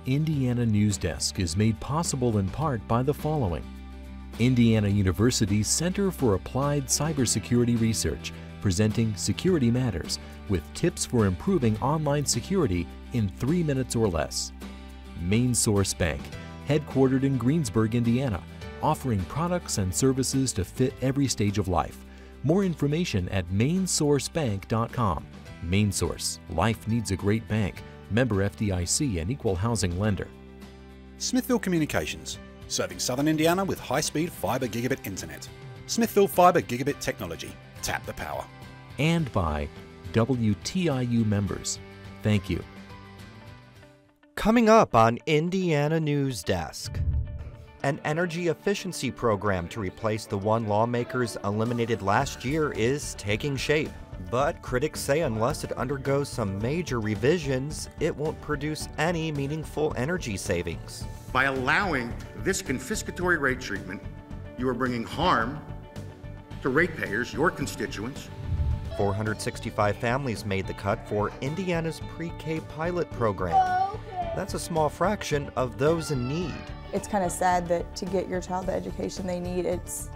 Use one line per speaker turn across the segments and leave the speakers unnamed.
Indiana Newsdesk is made possible in part by the following. Indiana University's Center for Applied Cybersecurity Research, presenting Security Matters with tips for improving online security in 3 minutes or less. Main Source Bank, headquartered in Greensburg, Indiana, offering products and services to fit every stage of life. More information at mainsourcebank.com. Main Source, life needs a great bank. Member FDIC and equal housing lender.
Smithville Communications, serving Southern Indiana with high-speed fiber gigabit internet. Smithville Fiber Gigabit Technology. Tap the power.
And by WTIU members. Thank you.
Coming up on Indiana Newsdesk. An energy efficiency program to replace the one lawmakers eliminated last year is taking shape. But critics say unless it undergoes some major revisions, it won't produce any meaningful energy savings.
By allowing this confiscatory rate treatment, you are bringing harm to ratepayers, your constituents.
465 families made the cut for Indiana's pre-K pilot program. That's a small fraction of those in need.
It's kind of sad that to get your child the education they need, it's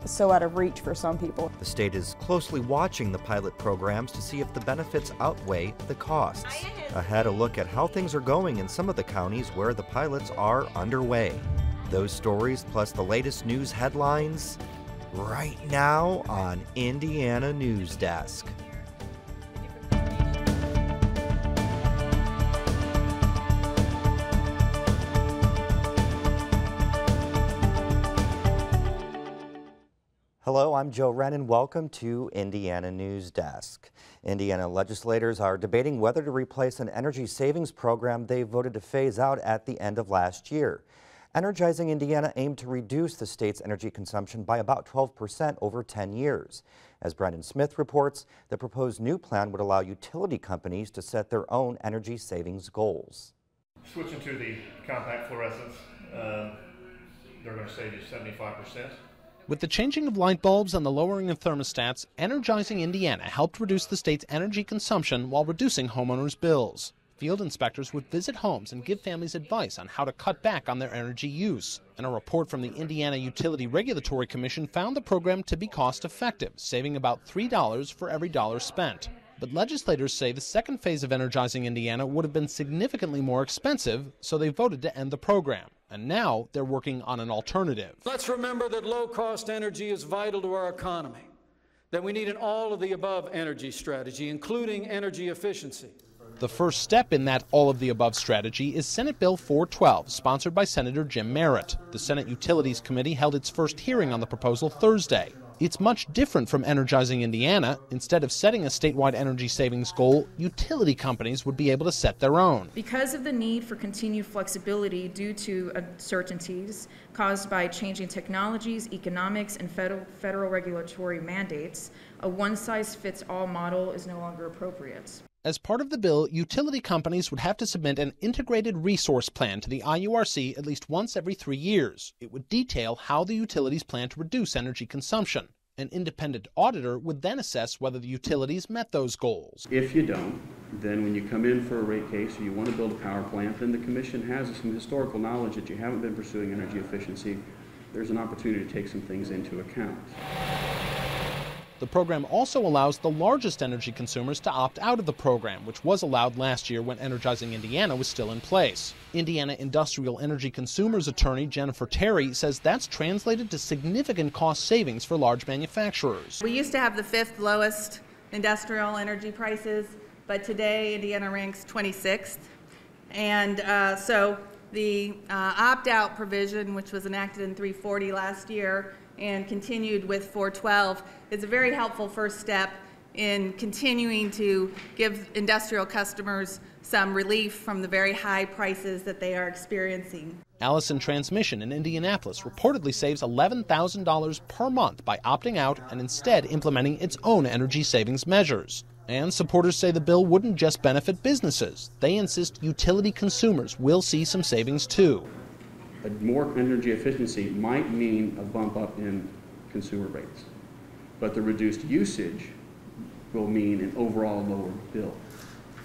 so out of reach for some people.
The state is closely watching the pilot programs to see if the benefits outweigh the costs. Ahead, a look at how things are going in some of the counties where the pilots are underway. Those stories plus the latest news headlines right now on Indiana Newsdesk. Hello, I'm Joe Wren and welcome to Indiana Newsdesk. Indiana legislators are debating whether to replace an energy savings program they voted to phase out at the end of last year. Energizing Indiana aimed to reduce the state's energy consumption by about 12% over 10 years. As Brendan Smith reports, the proposed new plan would allow utility companies to set their own energy savings goals.
Switching to the compact fluorescents, they're going to save you 75%.
With the changing of light bulbs and the lowering of thermostats, Energizing Indiana helped reduce the state's energy consumption while reducing homeowners' bills. Field inspectors would visit homes and give families advice on how to cut back on their energy use. And a report from the Indiana Utility Regulatory Commission found the program to be cost-effective, saving about $3 for every dollar spent. But legislators say the second phase of Energizing Indiana would have been significantly more expensive, so they voted to end the program. And now they're working on an alternative.
Let's remember that low-cost energy is vital to our economy, that we need an all-of-the-above energy strategy, including energy efficiency.
The first step in that all-of-the-above strategy is Senate Bill 412, sponsored by Senator Jim Merritt. The Senate Utilities Committee held its first hearing on the proposal Thursday. It's much different from Energizing Indiana. Instead of setting a statewide energy savings goal, utility companies would be able to set their own.
Because of the need for continued flexibility due to uncertainties caused by changing technologies, economics, and federal regulatory mandates, a one-size-fits-all model is no longer appropriate.
As part of the bill, utility companies would have to submit an integrated resource plan to the IURC at least once every 3 years. It would detail how the utilities plan to reduce energy consumption. An independent auditor would then assess whether the utilities met those goals.
If you don't, then when you come in for a rate case or you want to build a power plant, then the Commission has some historical knowledge that you haven't been pursuing energy efficiency. There's an opportunity to take some things into account.
The program also allows the largest energy consumers to opt out of the program, which was allowed last year when Energizing Indiana was still in place. Indiana Industrial Energy Consumers attorney Jennifer Terry says that's translated to significant cost savings for large manufacturers.
We used to have the 5th lowest industrial energy prices, but today Indiana ranks 26th. And so the opt-out provision, which was enacted in 340 last year, and continued with 412 is a very helpful first step in continuing to give industrial customers some relief from the very high prices that they are experiencing.
Allison Transmission in Indianapolis reportedly saves $11,000 per month by opting out and instead implementing its own energy savings measures. And supporters say the bill wouldn't just benefit businesses. They insist utility consumers will see some savings too.
More energy efficiency might mean a bump up in consumer rates, but the reduced usage will mean an overall lower bill.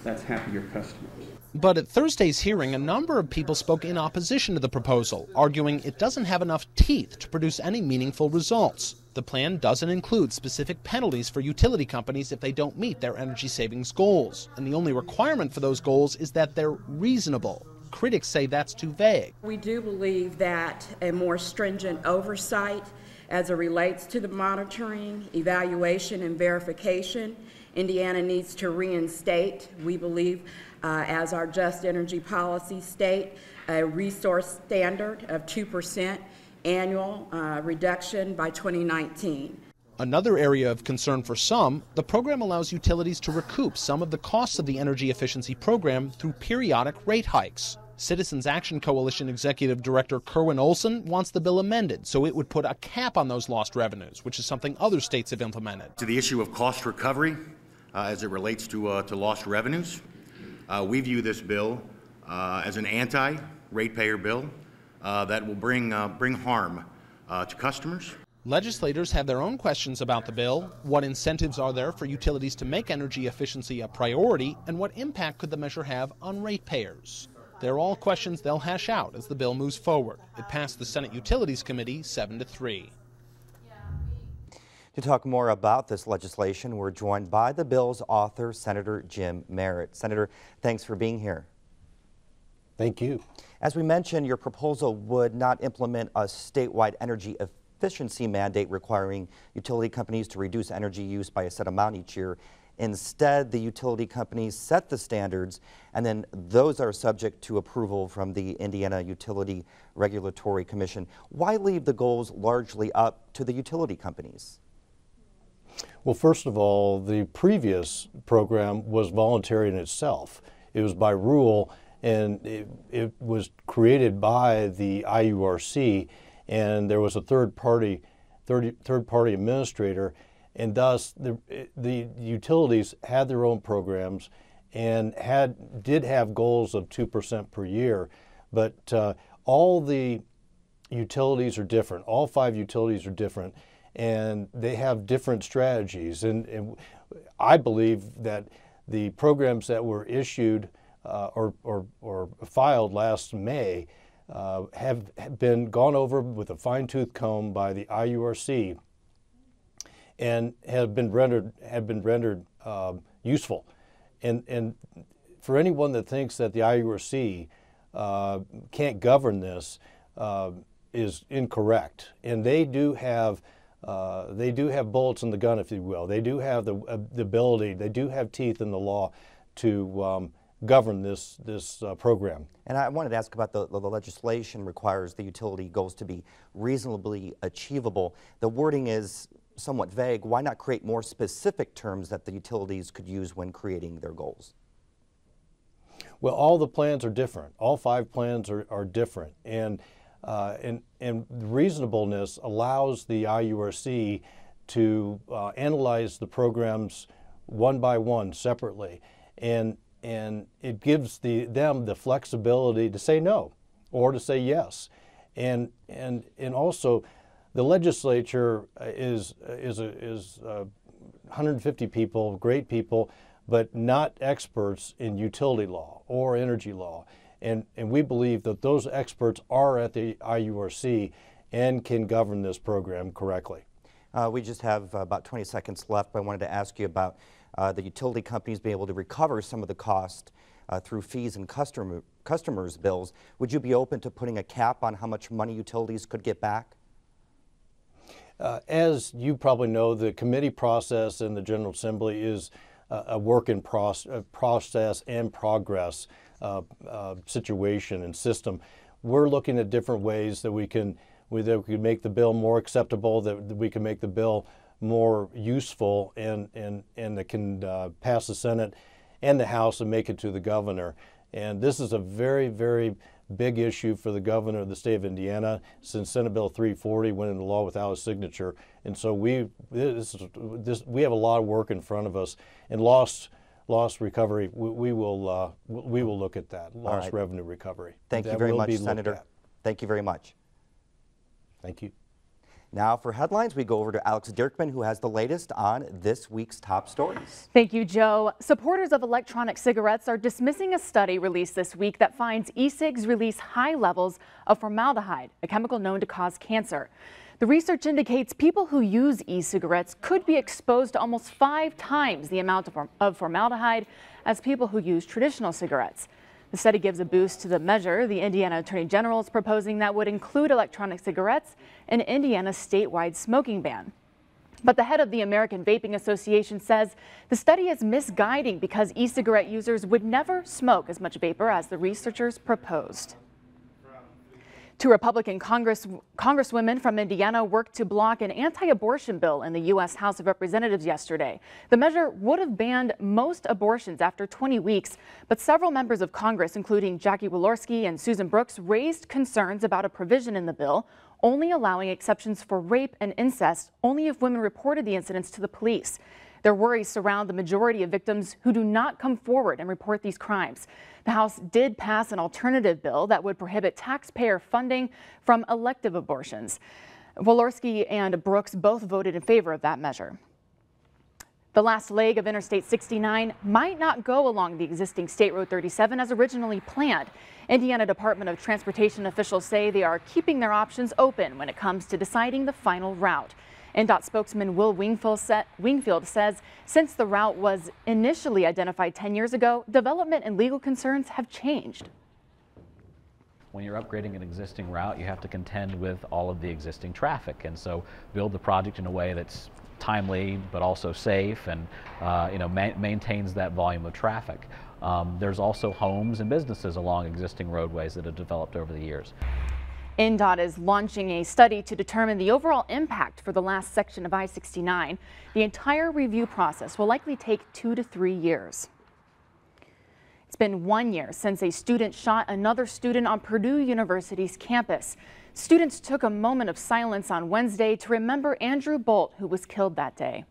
That's happier customers.
But at Thursday's hearing, a number of people spoke in opposition to the proposal, arguing it doesn't have enough teeth to produce any meaningful results. The plan doesn't include specific penalties for utility companies if they don't meet their energy savings goals, and the only requirement for those goals is that they're reasonable. Critics say that's too vague.
We do believe that a more stringent oversight as it relates to the monitoring, evaluation, and verification, Indiana needs to reinstate, we believe, as our just energy policy state, a resource standard of 2% annual reduction by 2019.
Another area of concern for some, the program allows utilities to recoup some of the costs of the energy efficiency program through periodic rate hikes. Citizens Action Coalition Executive Director Kerwin Olson wants the bill amended so it would put a cap on those lost revenues, which is something other states have implemented.
To the issue of cost recovery as it relates to lost revenues, we view this bill as an anti-ratepayer bill that will bring harm to customers.
Legislators have their own questions about the bill. What incentives are there for utilities to make energy efficiency a priority, and what impact could the measure have on ratepayers? They're all questions they'll hash out as the bill moves forward. It passed the Senate Utilities Committee 7-3.
To talk more about this legislation, we're joined by the bill's author, Senator Jim Merritt. Senator, thanks for being here.
Thank you.
As we mentioned, your proposal would not implement a statewide energy efficiency mandate requiring utility companies to reduce energy use by a set amount each year. Instead, the utility companies set the standards, and then those are subject to approval from the Indiana Utility Regulatory Commission. Why leave the goals largely up to the utility companies?
Well, first of all, the previous program was voluntary in itself. It was by rule, and it was created by the IURC, and there was a third-party administrator, and thus the utilities had their own programs and did have goals of 2% per year. But all the utilities are different. All 5 utilities are different, and they have different strategies. And I believe that the programs that were issued or filed last May have been gone over with a fine-tooth comb by the IURC and have been rendered useful. And for anyone that thinks that the IURC can't govern this is incorrect. And they do have bullets in the gun, if you will. They do have the ability. They do have teeth in the law to govern this program.
And I wanted to ask about the legislation requires the utility goals to be reasonably achievable. The wording is somewhat vague. Why not create more specific terms that the utilities could use when creating their goals?
Well, all the plans are different. All 5 plans are different. And reasonableness allows the IURC to analyze the programs one by one separately. And it gives them the flexibility to say no or to say yes. And also, the legislature is 150 people, great people, but not experts in utility law or energy law. And we believe that those experts are at the IURC and can govern this program correctly.
We just have about 20 seconds left, but I wanted to ask you about the utility companies being able to recover some of the cost through fees and customers' bills. Would you be open to putting a cap on how much money utilities could get back?
As you probably know, the committee process in the General Assembly is a work in process and progress situation and system. We're looking at different ways that we can make the bill more acceptable, that we can make the bill more useful, and that can pass the Senate and the House and make it to the governor. And this is a very, very big issue for the governor of the state of Indiana since Senate Bill 340 went into law without a signature. And so we have a lot of work in front of us. And lost recovery, we will look at that, lost revenue recovery.
Thank you very much, Senator. Thank you very much.
Thank you.
Now for headlines, we go over to Alex Dirkman, who has the latest on this week's top stories.
Thank you, Joe. Supporters of electronic cigarettes are dismissing a study released this week that finds e-cigs release high levels of formaldehyde, a chemical known to cause cancer. The research indicates people who use e-cigarettes could be exposed to almost 5 times the amount of formaldehyde as people who use traditional cigarettes. The study gives a boost to the measure the Indiana Attorney General is proposing that would include electronic cigarettes in Indiana's statewide smoking ban. But the head of the American Vaping Association says the study is misguiding because e-cigarette users would never smoke as much vapor as the researchers proposed. 2 Republican congresswomen from Indiana worked to block an anti-abortion bill in the U.S. House of Representatives yesterday. The measure would have banned most abortions after 20 weeks, but several members of Congress, including Jackie Walorski and Susan Brooks, raised concerns about a provision in the bill only allowing exceptions for rape and incest only if women reported the incidents to the police. Their worries surround the majority of victims who do not come forward and report these crimes. The House did pass an alternative bill that would prohibit taxpayer funding from elective abortions. Walorski and Brooks both voted in favor of that measure. The last leg of Interstate 69 might not go along the existing State Road 37 as originally planned. Indiana Department of Transportation officials say they are keeping their options open when it comes to deciding the final route. NDOT spokesman Will Wingfield says since the route was initially identified 10 years ago, development and legal concerns have changed.
When you're upgrading an existing route, you have to contend with all of the existing traffic, and so build the project in a way that's timely but also safe and maintains that volume of traffic. There's also homes and businesses along existing roadways that have developed over the years.
NDOT is launching a study to determine the overall impact for the last section of I-69. The entire review process will likely take 2 to 3 years. It's been 1 year since a student shot another student on Purdue University's campus. Students took a moment of silence on Wednesday to remember Andrew Bolt, who was killed that day.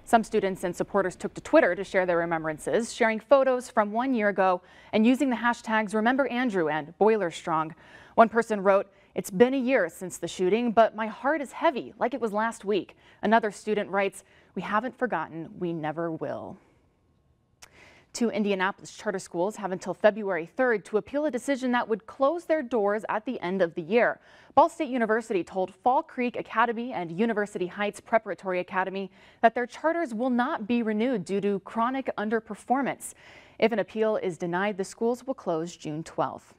Some students and supporters took to Twitter to share their remembrances, sharing photos from 1 year ago and using the hashtags Remember Andrew and Boiler Strong. One person wrote, "It's been a year since the shooting, but my heart is heavy like it was last week." Another student writes, "We haven't forgotten, we never will." 2 Indianapolis charter schools have until February 3rd to appeal a decision that would close their doors at the end of the year. Ball State University told Fall Creek Academy and University Heights Preparatory Academy that their charters will not be renewed due to chronic underperformance. If an appeal is denied, the schools will close June 12th.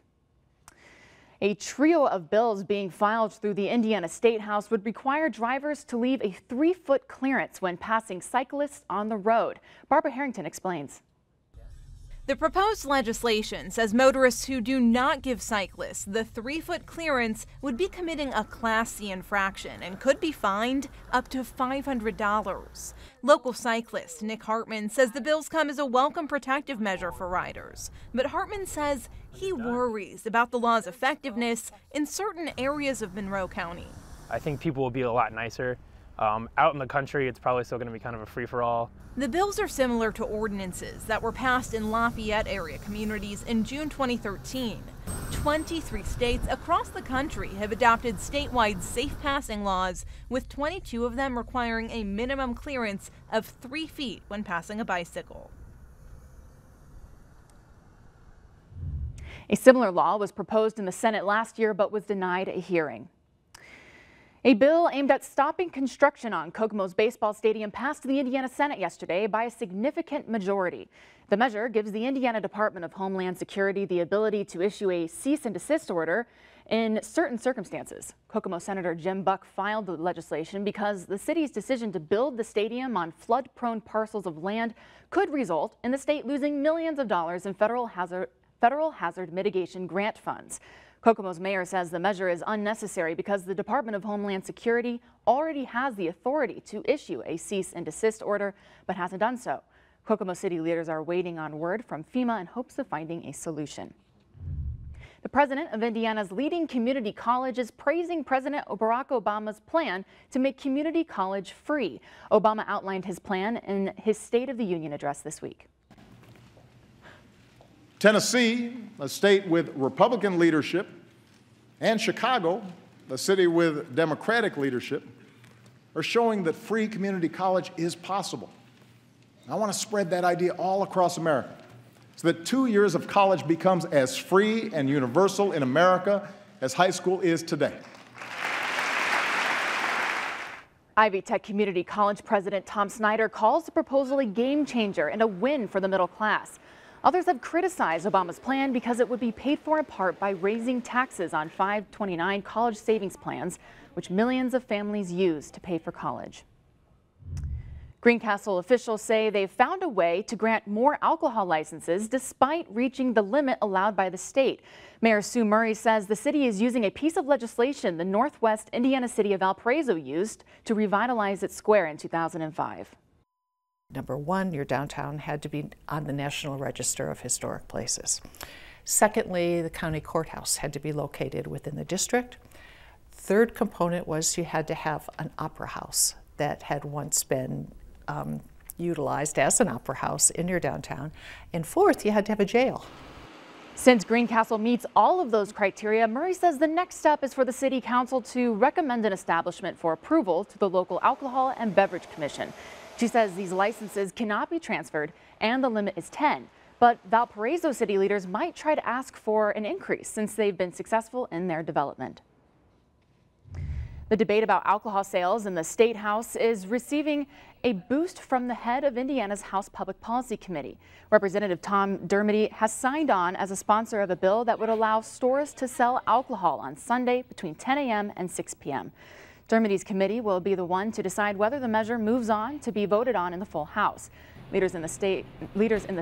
A trio of bills being filed through the Indiana State House would require drivers to leave a 3-foot clearance when passing cyclists on the road. Barbara Harrington explains.
The proposed legislation says motorists who do not give cyclists the 3-foot clearance would be committing a Class C infraction and could be fined up to $500. Local cyclist Nick Hartman says the bills come as a welcome protective measure for riders. But Hartman says he worries about the law's effectiveness in certain areas of Monroe County.
I think people will be a lot nicer. Out in the country, it's probably still going to be kind of a free-for-all.
The bills are similar to ordinances that were passed in Lafayette area communities in June 2013. 23 states across the country have adopted statewide safe passing laws, with 22 of them requiring a minimum clearance of 3 feet when passing a bicycle.
A similar law was proposed in the Senate last year but was denied a hearing. A bill aimed at stopping construction on Kokomo's baseball stadium passed the Indiana Senate yesterday by a significant majority. The measure gives the Indiana Department of Homeland Security the ability to issue a cease and desist order in certain circumstances. Kokomo Senator Jim Buck filed the legislation because the city's decision to build the stadium on flood-prone parcels of land could result in the state losing millions of dollars in federal hazard mitigation grant funds. Kokomo's mayor says the measure is unnecessary because the Department of Homeland Security already has the authority to issue a cease and desist order, but hasn't done so. Kokomo city leaders are waiting on word from FEMA in hopes of finding a solution. The president of Indiana's leading community college is praising President Barack Obama's plan to make community college free. Obama outlined his plan in his State of the Union address this week.
Tennessee, a state with Republican leadership, and Chicago, a city with Democratic leadership, are showing that free community college is possible. I want to spread that idea all across America so that 2 years of college becomes as free and universal in America as high school is today.
Ivy Tech Community College President Tom Snyder calls the proposal a game changer and a win for the middle class. Others have criticized Obama's plan because it would be paid for in part by raising taxes on 529 college savings plans, which millions of families use to pay for college. Greencastle officials say they've found a way to grant more alcohol licenses despite reaching the limit allowed by the state. Mayor Sue Murray says the city is using a piece of legislation the northwest Indiana city of Valparaiso used to revitalize its square in 2005.
Number one, your downtown had to be on the National Register of Historic Places. Secondly, the county courthouse had to be located within the district. Third component was you had to have an opera house that had once been utilized as an opera house in your downtown. And fourth, you had to have a jail.
Since Greencastle meets all of those criteria, Murray says the next step is for the City Council to recommend an establishment for approval to the local Alcohol and Beverage Commission. She says these licenses cannot be transferred and the limit is 10. But Valparaiso city leaders might try to ask for an increase since they've been successful in their development. The debate about alcohol sales in the State House is receiving a boost from the head of Indiana's House Public Policy Committee. Representative Tom Dermody has signed on as a sponsor of a bill that would allow stores to sell alcohol on Sunday between 10 a.m. and 6 p.m. Dermody's committee will be the one to decide whether the measure moves on to be voted on in the full House. Leaders in the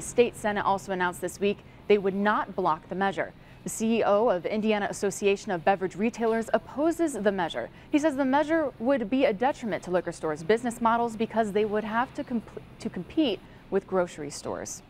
state Senate also announced this week they would not block the measure. The CEO of Indiana Association of Beverage Retailers opposes the measure. He says the measure would be a detriment to liquor stores' business models because they would have to compete with grocery stores.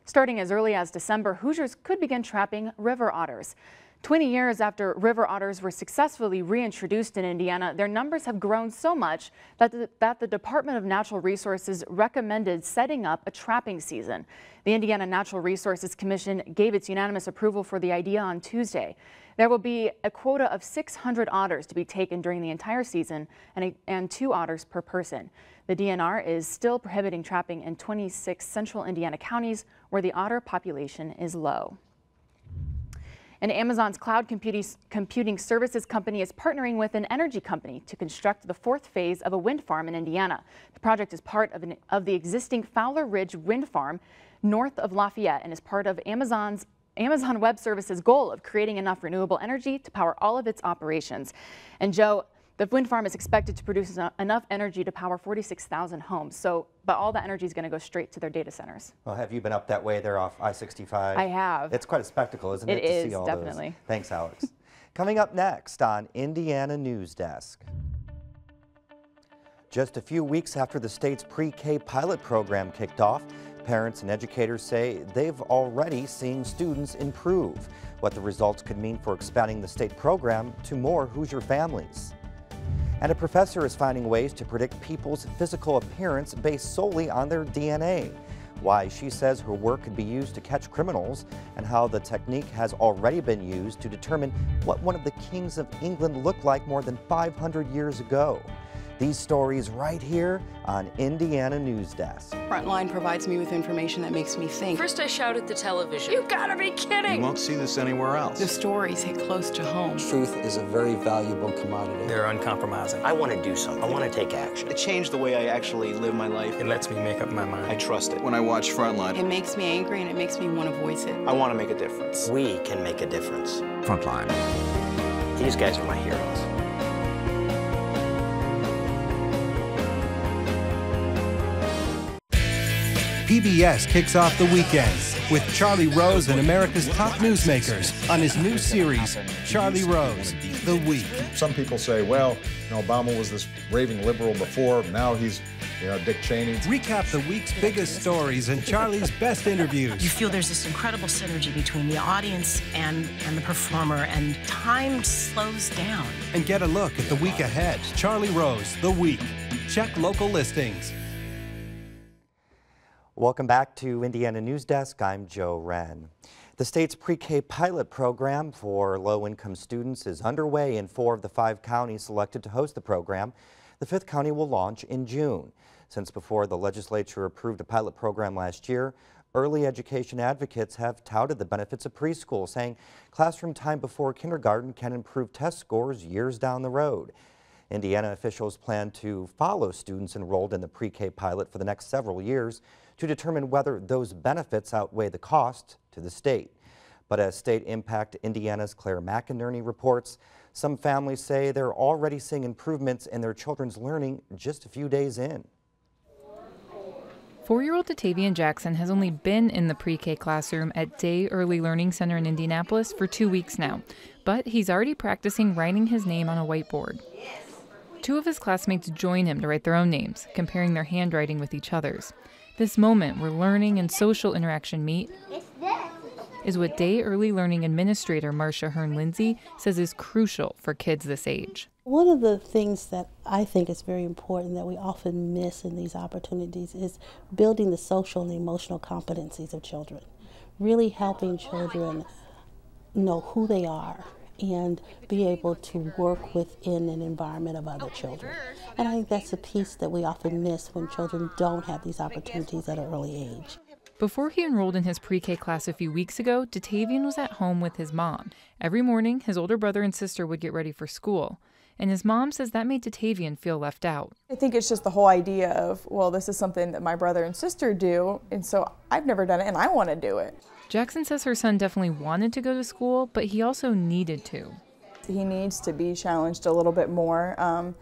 Starting as early as December, Hoosiers could begin trapping river otters. 20 years after river otters were successfully reintroduced in Indiana, their numbers have grown so much that the Department of Natural Resources recommended setting up a trapping season. The Indiana Natural Resources Commission gave its unanimous approval for the idea on Tuesday. There will be a quota of 600 otters to be taken during the entire season and 2 otters per person. The DNR is still prohibiting trapping in 26 central Indiana counties where the otter population is low. And Amazon's cloud computing services company is partnering with an energy company to construct the 4th phase of a wind farm in Indiana. The project is part of the existing Fowler Ridge wind farm north of Lafayette and is part of Amazon Web Services' goal of creating enough renewable energy to power all of its operations. And Joe, the wind farm is expected to produce enough energy to power 46,000 homes. But all that energy is going to go straight to their data centers.
Well, have you been up that way there off I-65?
I have.
It's quite a spectacle, isn't it?
It is,
to see all
definitely.
Those. Thanks, Alex. Coming up next on Indiana Newsdesk. Just a few weeks after the state's pre-K pilot program kicked off, parents and educators say they've already seen students improve. What the results could mean for expanding the state program to more Hoosier families. And a professor is finding ways to predict people's physical appearance based solely on their DNA. Why she says her work could be used to catch criminals, and how the technique has already been used to determine what one of the kings of England looked like more than 500 years ago. These stories right here on Indiana Newsdesk.
Frontline provides me with information that makes me think.
First I shout at the television. You gotta be kidding!
You won't see this anywhere else.
The stories hit close to home.
Truth is a very valuable commodity.
They're uncompromising.
I want to do something. I want to take action.
It changed the way I actually live my life.
It lets me make up my mind.
I trust it. When I watch Frontline,
it makes me angry and it makes me want to voice it.
I want to make a difference.
We can make a difference.
Frontline.
These guys are my heroes.
PBS kicks off the weekend with Charlie Rose and America's top newsmakers on his new series, Charlie Rose, The Week.
Some people say, well, Obama was this raving liberal before, now he's, Dick Cheney.
Recap the week's biggest stories and Charlie's best interviews.
You feel there's this incredible synergy between the audience and the performer, and time slows down.
And get a look at the week ahead. Charlie Rose, The Week. Check local listings.
Welcome back to Indiana Newsdesk. I'm Joe Wren. The state's pre-K pilot program for low-income students is underway in 4 of the 5 counties selected to host the program. The 5th county will launch in June. Since before the legislature approved a pilot program last year, early education advocates have touted the benefits of preschool, saying classroom time before kindergarten can improve test scores years down the road. Indiana officials plan to follow students enrolled in the pre-K pilot for the next several years to determine whether those benefits outweigh the cost to the state. But as State Impact Indiana's Claire McInerney reports, some families say they're already seeing improvements in their children's learning just a few days in.
4-year-old Datavian Jackson has only been in the pre-K classroom at Day Early Learning Center in Indianapolis for 2 weeks now, but he's already practicing writing his name on a whiteboard. 2 of his classmates join him to write their own names, comparing their handwriting with each other's. This moment where learning and social interaction meet is what Day Early Learning Administrator Marcia Hearn-Lindsay says is crucial for kids this age.
One of the things that I think is very important that we often miss in these opportunities is building the social and emotional competencies of children, really helping children know who they are and be able to work within an environment of other children. And I think that's a piece that we often miss when children don't have these opportunities at an early age.
Before he enrolled in his pre-K class a few weeks ago, Datavian was at home with his mom. Every morning, his older brother and sister would get ready for school. And his mom says that made Datavian feel left out.
I think it's just the whole idea of, well, this is something that my brother and sister do, and so I've never done it, and I want to do it.
Jackson says her son definitely wanted to go to school, but he also needed to.
He needs to be challenged a little bit more. I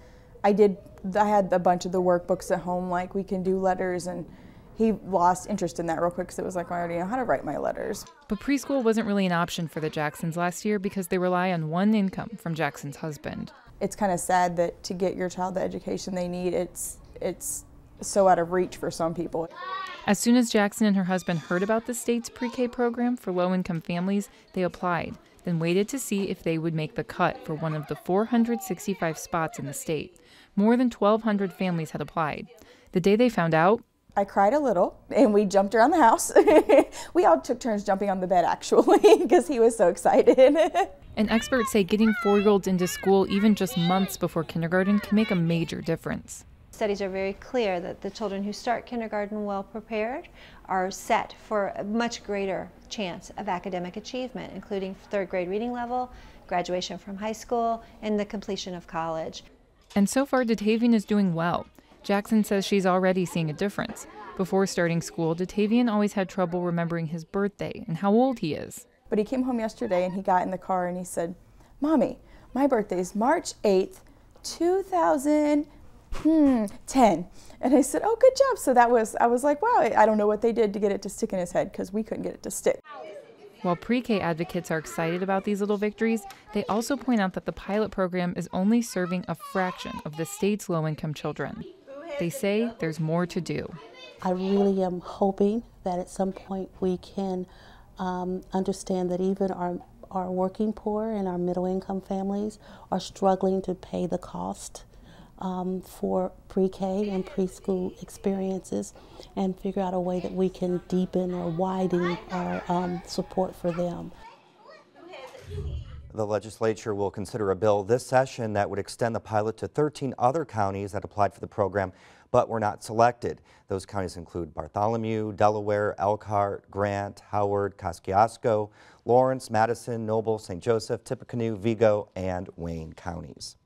had a bunch of the workbooks at home, like we can do letters, and he lost interest in that real quick because it was like, I already know how to write my letters.
But preschool wasn't really an option for the Jacksons last year because they rely on one income from Jackson's husband.
It's kind of sad that to get your child the education they need, it's so out of reach for some people.
As soon as Jackson and her husband heard about the state's pre-K program for low-income families, they applied, then waited to see if they would make the cut for one of the 465 spots in the state. More than 1,200 families had applied. The day they found out,
I cried a little, and we jumped around the house. We all took turns jumping on the bed, actually, because he was so excited.
And experts say getting 4-year-olds into school even just months before kindergarten can make a major difference.
Studies are very clear that the children who start kindergarten well prepared are set for a much greater chance of academic achievement, including 3rd grade reading level, graduation from high school, and the completion of college.
And so far, Datavian is doing well. Jackson says she's already seeing a difference. Before starting school, Datavian always had trouble remembering his birthday and how old he is.
But he came home yesterday and he got in the car and he said, Mommy, my birthday is March 8th, 2010. And I said, oh, good job. So I was like, wow, I don't know what they did to get it to stick in his head because we couldn't get it to stick.
While pre-K advocates are excited about these little victories, they also point out that the pilot program is only serving a fraction of the state's low-income children. They say there's more to do.
I really am hoping that at some point we can understand that even our working poor and our middle-income families are struggling to pay the cost for pre-K and preschool experiences and figure out a way that we can deepen or widen our support for them.
The legislature will consider a bill this session that would extend the pilot to 13 other counties that applied for the program but were not selected. Those counties include Bartholomew, Delaware, Elkhart, Grant, Howard, Kosciuszko, Lawrence, Madison, Noble, St. Joseph, Tippecanoe, Vigo, and Wayne counties.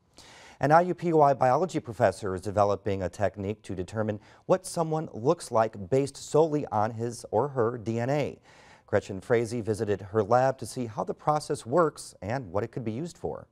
An IUPUI biology professor is developing a technique to determine what someone looks like based solely on his or her DNA. Gretchen Frazee visited her lab to see how the process works and what it could be used for.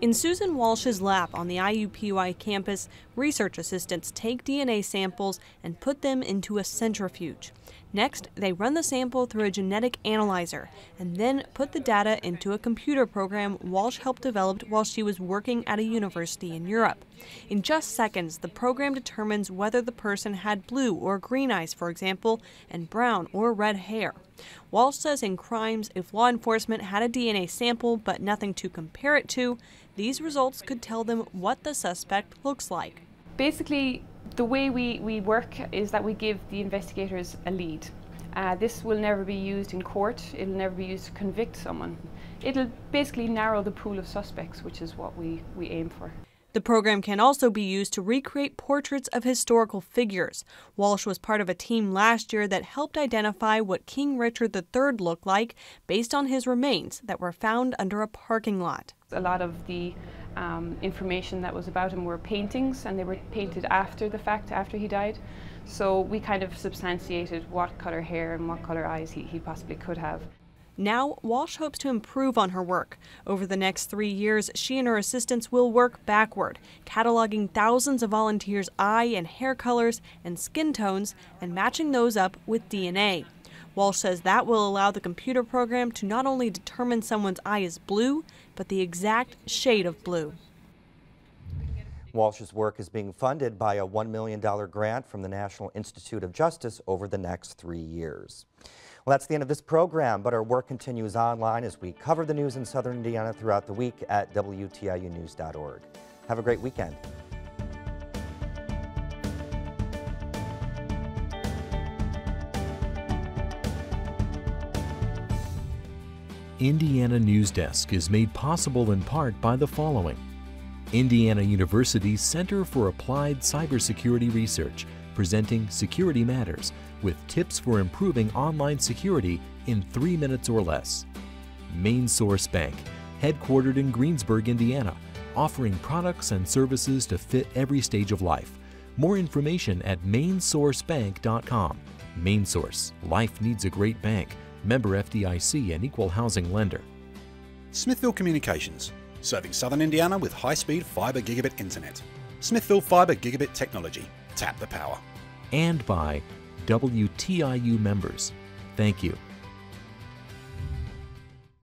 In Susan Walsh's lab on the IUPUI campus, research assistants take DNA samples and put them into a centrifuge. Next, they run the sample through a genetic analyzer and then put the data into a computer program Walsh helped develop while she was working at a university in Europe. In just seconds, the program determines whether the person had blue or green eyes, for example, and brown or red hair. Walsh says in crimes, if law enforcement had a DNA sample but nothing to compare it to, these results could tell them what the suspect looks like.
Basically, the way we work is that we give the investigators a lead.
This will never be used in court. It'll never be used to convict someone. It'll basically narrow the pool of suspects, which is what we aim for.
The program can also be used to recreate portraits of historical figures. Walsh was part of a team last year that helped identify what King Richard III looked like based on his remains that were found under a parking lot.
A lot of the information that was about him were paintings, and they were painted after the fact, after he died. So we kind of substantiated what color hair and what color eyes he possibly could have.
Now, Walsh hopes to improve on her work. Over the next 3 years, she and her assistants will work backward, cataloging thousands of volunteers' eye and hair colors and skin tones and matching those up with DNA. Walsh says that will allow the computer program to not only determine someone's eye is blue, but the exact shade of blue.
Walsh's work is being funded by a $1 million grant from the National Institute of Justice over the next 3 years. Well, that's the end of this program, but our work continues online as we cover the news in Southern Indiana throughout the week at WTIUnews.org. Have a great weekend.
Indiana Newsdesk is made possible in part by the following: Indiana University's Center for Applied Cybersecurity Research, presenting Security Matters, with tips for improving online security in 3 minutes or less. Main Source Bank, headquartered in Greensburg, Indiana, offering products and services to fit every stage of life. More information at mainsourcebank.com. Main Source, life needs a great bank. Member FDIC and equal housing lender.
Smithville Communications, serving Southern Indiana with high-speed fiber gigabit internet. Smithville Fiber Gigabit Technology. Tap the power.
And by WTIU members. Thank you.